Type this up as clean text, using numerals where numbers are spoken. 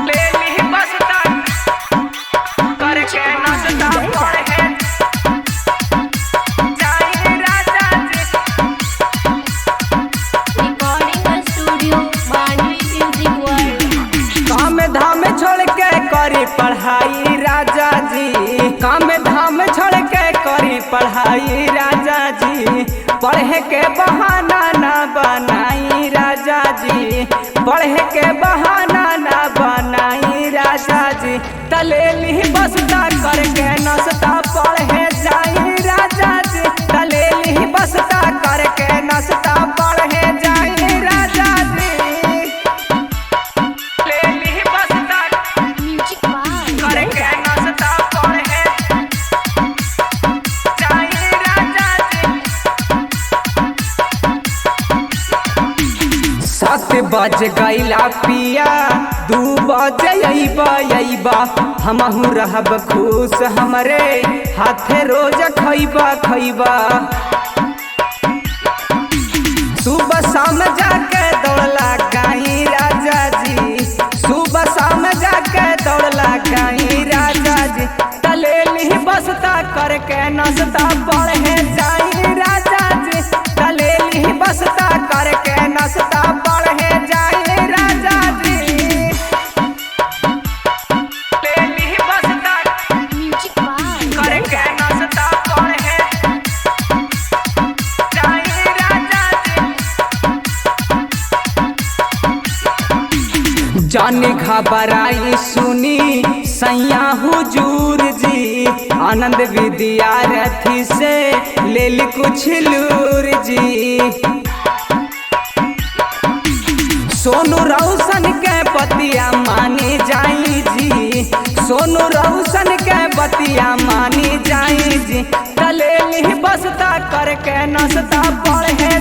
ले ली बसता करके नाचता पड़े जाए राजा जी। Recording studio Mandavi music world. काम धाम छोड़ के करी पढ़ाई राजा जी, काम धाम छोड़ के करी पढ़ाई राजा जी। पढ़े के बहाना ना बनाई राजा जी, पढ़े के बहाना ना बनाई राजा जी। तले ली बसता करके नसता पढ़े जाई राजा जी, तले ली बसता करके नसता पढ़े जाई राजा जी। ले ली बसता म्यूजिक बाय करके नसता पढ़े जाई राजा जी। 7 बज गईला पिया 2 बजे अइबा हमहू रहब खुश, हमरे हाथे रोज खइबा। सुबह शाम जाके दौड़ लगाई राजा जी, सुबह शाम जाके दौड़ लगाई राजा जी। तले ली बसता करके नसता पढ़े जाई राजा जी, तले ली बसता करके नसता पढ़े जाई राजा जी। ले ली बसता म्यूजिक बाय करके नसता पढ़े जाई राजा जी। जाने घबराई सुनी सैया हुजूर जी, आनंद विद्यार्थी से ले ली कुछ लूर जी। सोनू रोशन के बतिया मानी जाई जी, सोनू रोशन के बतिया मानी जाई जी। तले ली बसता करके नसता पढ़े